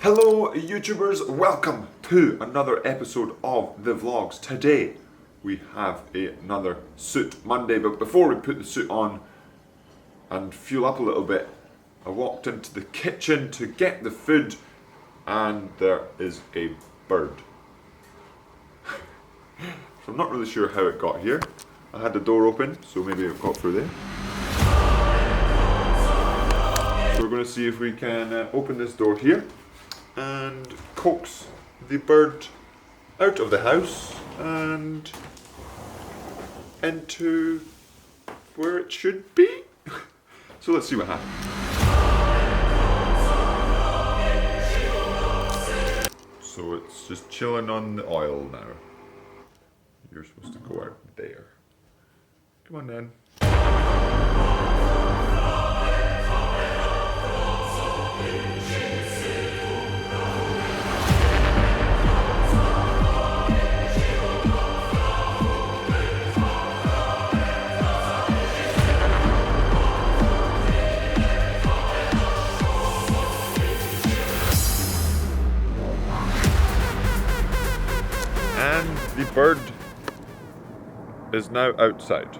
Hello YouTubers, welcome to another episode of the vlogs. Today we have another suit Monday, but before we put the suit on and fuel up a little bit, I walked into the kitchen to get the food and there is a bird. So I'm not really sure how it got here. I had the door open, so maybe it got through there. So we're going to see if we can open this door here and coax the bird out of the house and into where it should be. So let's see what happens. So it's just chilling on the oil now. You're supposed to go out there. Come on then. And the bird is now outside.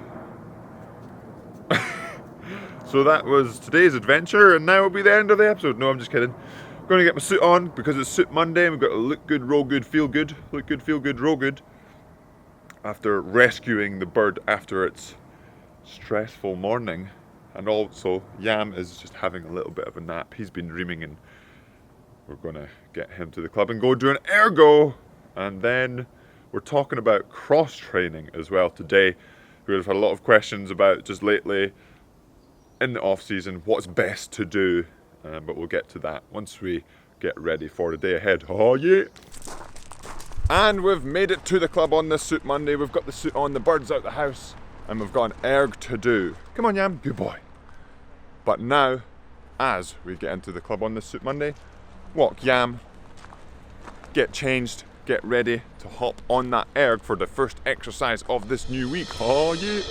So that was today's adventure, and now will be the end of the episode. No, I'm just kidding. I'm going to get my suit on because it's Suit Monday and we've got to look good, roll good, feel good. Look good, feel good, roll good. After rescuing the bird after its stressful morning. And also, Yam is just having a little bit of a nap. He's been dreaming and we're going to get him to the club and go do an ergo. And then we're talking about cross training as well today. We've had a lot of questions about just lately in the off season what's best to do, but we'll get to that once we get ready for the day ahead. Oh yeah! And we've made it to the club on this Suit Monday. We've got the suit on, the bird's out the house, and we've got an erg to do. Come on, Yam, good boy. But now, as we get into the club on this Suit Monday, walk Yam, get changed, get ready to hop on that erg for the first exercise of this new week. Oh yeah!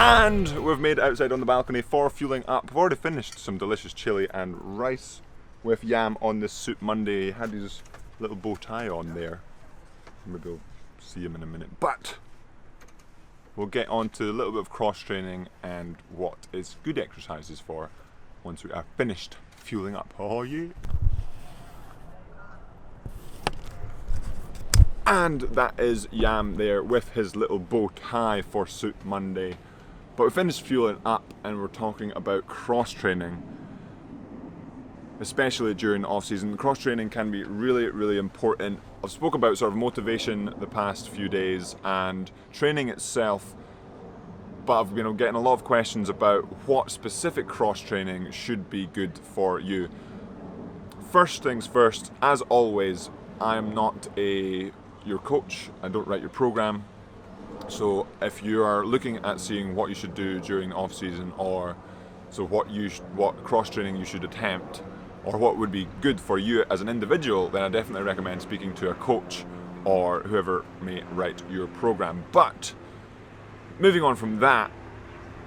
And we've made it outside on the balcony for fueling up. We've already finished some delicious chili and rice with Yam on this Suit Monday. He had his little bow tie on there. Maybe we'll see him in a minute. But we'll get on to a little bit of cross training and what is good exercises for once we are finished fueling up. Oh yeah! And that is Yam there with his little bow tie for Suit Monday. But we finished fueling up and we're talking about cross training, especially during the off season. Cross training can be really important. I've spoken about sort of motivation the past few days and training itself, but I've been getting a lot of questions about what specific cross training should be good for you. First things first, as always, I'm not your coach. I don't write your program. So if you are looking at seeing what you should do during the off season, or so what cross training you should attempt, or what would be good for you as an individual, then I definitely recommend speaking to a coach or whoever may write your program. But moving on from that,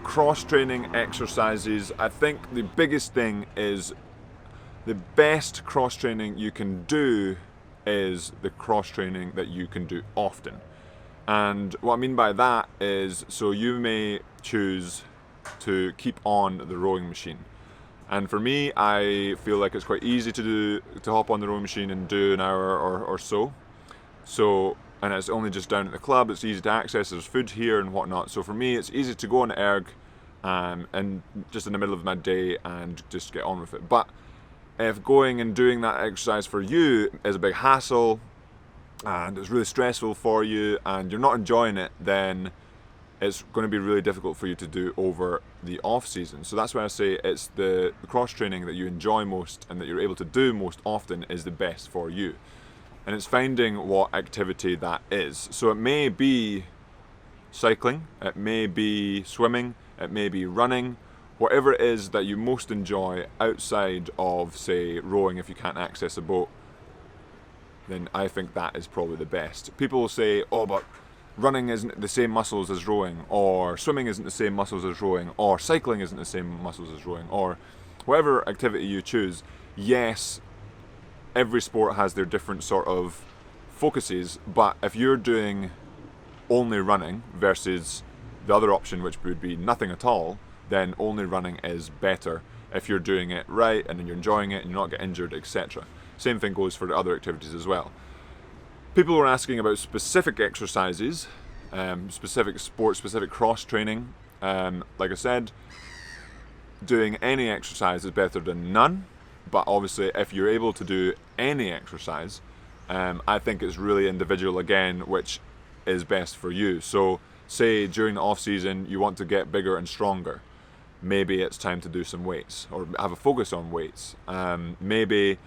cross training exercises, I think the biggest thing is the best cross training you can do is the cross training that you can do often. And what I mean by that is, so you may choose to keep on the rowing machine. And for me, I feel like it's quite easy to hop on the rowing machine and do an hour or so. And it's only just down at the club, it's easy to access, there's food here and whatnot. So for me, it's easy to go on the erg and just in the middle of my day and just get on with it. But if going and doing that exercise for you is a big hassle, and it's really stressful for you and you're not enjoying it, then it's going to be really difficult for you to do over the off season. So that's why I say it's the cross training that you enjoy most and that you're able to do most often is the best for you. and it's finding what activity that is. So it may be cycling, it may be swimming, it may be running, whatever it is that you most enjoy outside of, say, rowing if you can't access a boat, then I think that is probably the best. People will say, oh, but running isn't the same muscles as rowing, or swimming isn't the same muscles as rowing, or cycling isn't the same muscles as rowing, or whatever activity you choose. Yes, every sport has their different sort of focuses, but if you're doing only running versus the other option, which would be nothing at all, then only running is better if you're doing it right and you're enjoying it and you're not getting injured, etc. Same thing goes for the other activities as well. People were asking about specific exercises, specific sports, specific cross training. Like I said, doing any exercise is better than none, but obviously if you're able to do any exercise, I think it's really individual again, which is best for you. So say during the off season you want to get bigger and stronger, maybe it's time to do some weights or have a focus on weights. Maybe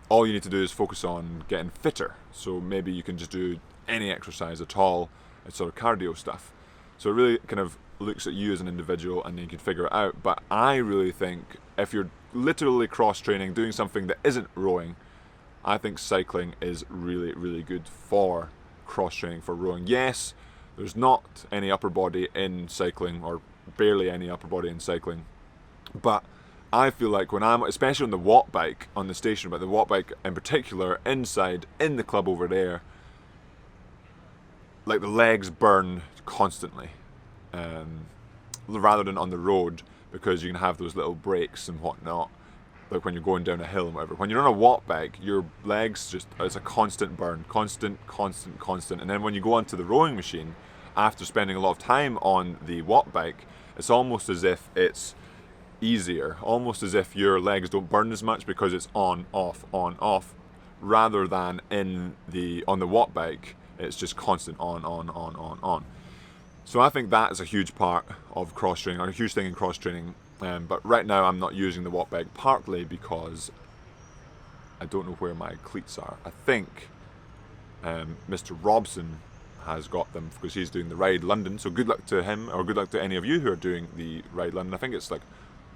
all you need to do is focus on getting fitter, so maybe you can just do any exercise at all. It's sort of cardio stuff, so it really kind of looks at you as an individual and then you can figure it out. But I really think if you're literally cross training, doing something that isn't rowing, I think cycling is really, really good for cross training for rowing. Yes, there's not any upper body in cycling, or barely any upper body in cycling, but I feel like when I'm, especially on the watt bike, on the stationary bike, the watt bike in particular, inside in the club over there, like the legs burn constantly, rather than on the road, because you can have those little breaks and whatnot, like when you're going down a hill and whatever. When you're on a watt bike, your legs just, it's a constant burn, constant. And then when you go onto the rowing machine, after spending a lot of time on the watt bike, it's almost as if it's easier, almost as if your legs don't burn as much because it's on, off, rather than on the watt bike, it's just constant on. So I think that is a huge part of cross training, or a huge thing in cross training. But right now I'm not using the watt bike, partly because I don't know where my cleats are. I think Mr. Robson has got them because he's doing the Ride London. So good luck to him, or good luck to any of you who are doing the Ride London. I think it's like,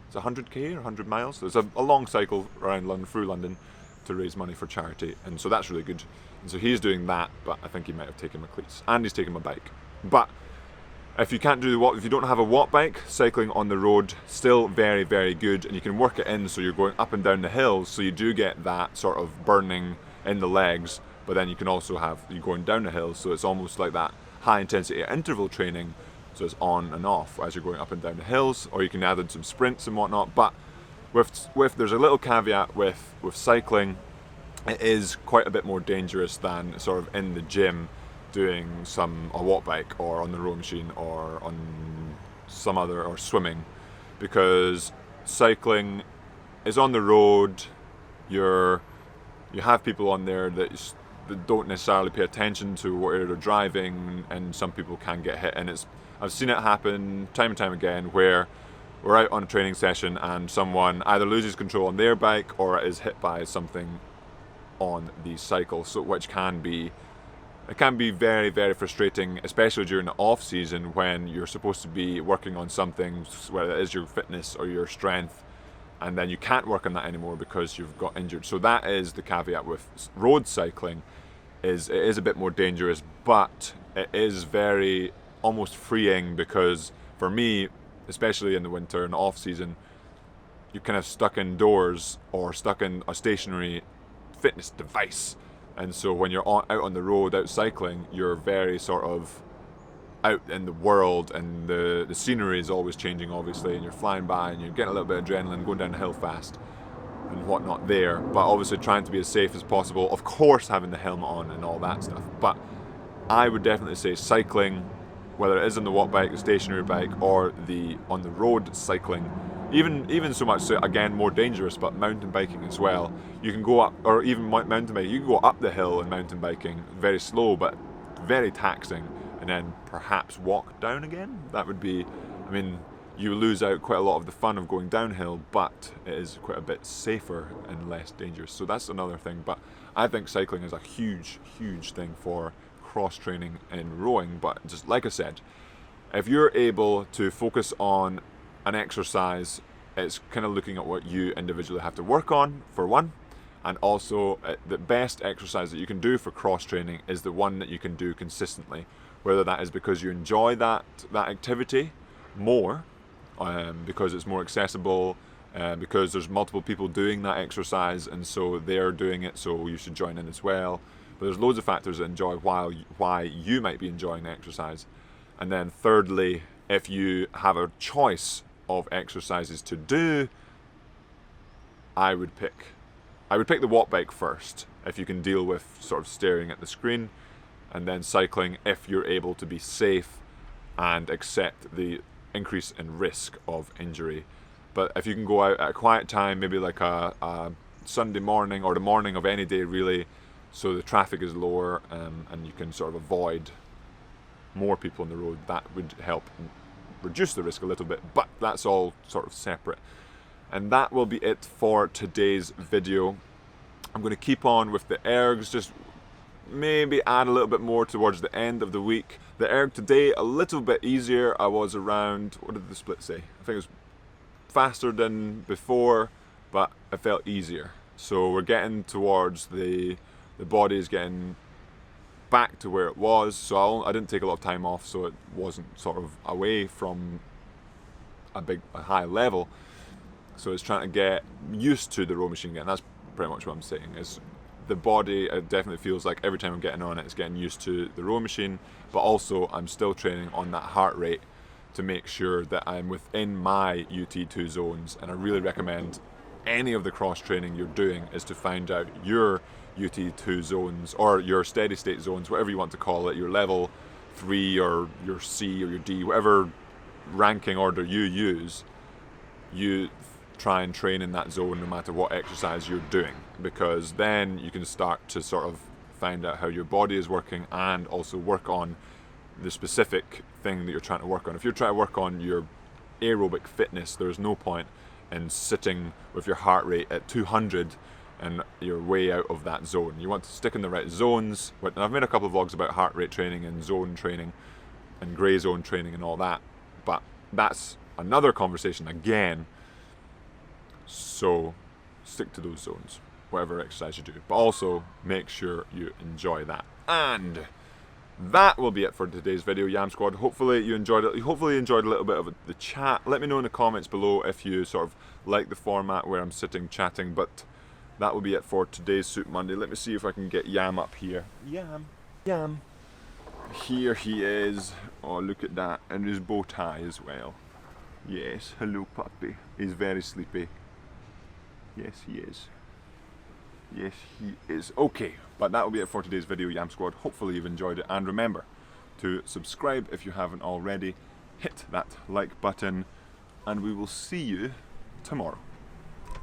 it's 100k or 100 miles. There's a long cycle around London, through London, to raise money for charity, and so that's really good. And so he's doing that, but I think he might have taken my cleats, and he's taken my bike. But if you can't do the watt, if you don't have a watt bike, cycling on the road still very, very good, and you can work it in so you're going up and down the hills, so you do get that sort of burning in the legs, but then you can also have you going down the hills, so it's almost like that high intensity interval training. So it's on and off as you're going up and down the hills, or you can add in some sprints and whatnot. But with there's a little caveat with cycling, it is quite a bit more dangerous than sort of in the gym doing a watt bike, or on the row machine, or on some other, or swimming, because cycling is on the road. You have people on there that don't necessarily pay attention to where they're driving, and some people can get hit, and I've seen it happen time and time again where we're out on a training session and someone either loses control on their bike or is hit by something on the cycle, so which can be very, very frustrating, especially during the off season when you're supposed to be working on something, whether it is your fitness or your strength, and then you can't work on that anymore because you've got injured. So that is the caveat with road cycling, is it is a bit more dangerous, but it is very almost freeing, because for me, especially in the winter and off season, you're kind of stuck indoors or stuck in a stationary fitness device, and so when you're out on the road out cycling, you're very sort of out in the world, and the scenery is always changing obviously, and you're flying by and you're getting a little bit of adrenaline going down the hill fast and whatnot there, but obviously trying to be as safe as possible, of course having the helmet on and all that stuff. But I would definitely say cycling, whether it is on the watt bike, the stationary bike, or on the road cycling, even so much so, again, more dangerous, but mountain biking as well. You can go up, or even mountain biking, you can go up the hill in mountain biking, very slow but very taxing, and then perhaps walk down again. That would be, I mean, you lose out quite a lot of the fun of going downhill, but it is quite a bit safer and less dangerous. So that's another thing. But I think cycling is a huge, huge thing for cross training in rowing, but just like I said, if you're able to focus on an exercise, it's kind of looking at what you individually have to work on, for one, and also the best exercise that you can do for cross training is the one that you can do consistently, whether that is because you enjoy that activity more, because it's more accessible, because there's multiple people doing that exercise and so they're doing it, so you should join in as well. But there's loads of factors that enjoy why you might be enjoying the exercise. And then thirdly, if you have a choice of exercises to do, I would pick the watt bike first if you can deal with sort of staring at the screen, and then cycling if you're able to be safe and accept the increase in risk of injury. But if you can go out at a quiet time, maybe like a Sunday morning or the morning of any day really, so the traffic is lower, and you can sort of avoid more people on the road, that would help reduce the risk a little bit, but that's all sort of separate. And that will be it for today's video. I'm going to keep on with the ergs, just maybe add a little bit more towards the end of the week. The erg today, a little bit easier. I was around, what did the split say? I think it was faster than before, but it felt easier. So we're getting towards the body is getting back to where it was, so I didn't take a lot of time off, so it wasn't sort of away from a high level. So it's trying to get used to the row machine again. That's pretty much what I'm saying, is the body, it definitely feels like every time I'm getting on it, it's getting used to the row machine, but also I'm still training on that heart rate to make sure that I'm within my UT2 zones. And I really recommend any of the cross training you're doing is to find out your UT2 zones, or your steady state zones, whatever you want to call it, your level 3 or your C or your D, whatever ranking order you use, you try and train in that zone no matter what exercise you're doing, because then you can start to sort of find out how your body is working and also work on the specific thing that you're trying to work on. If you're trying to work on your aerobic fitness, there's no point in sitting with your heart rate at 200 and you're way out of that zone. You want to stick in the right zones. And I've made a couple of vlogs about heart rate training and zone training and grey zone training and all that, but that's another conversation again. So stick to those zones, whatever exercise you do, but also make sure you enjoy that. And that will be it for today's video, Yam Squad. Hopefully you enjoyed it. Hopefully you enjoyed a little bit of the chat. Let me know in the comments below if you sort of like the format where I'm sitting chatting, but that will be it for today's Soup Monday. Let me see if I can get Yam up here. Yam. Here he is. Oh, look at that. And his bow tie as well. Yes, hello puppy. He's very sleepy. Yes, he is. Yes, he is. Okay, but that will be it for today's video, Yam Squad. Hopefully you've enjoyed it. And remember to subscribe if you haven't already. Hit that like button. And we will see you tomorrow.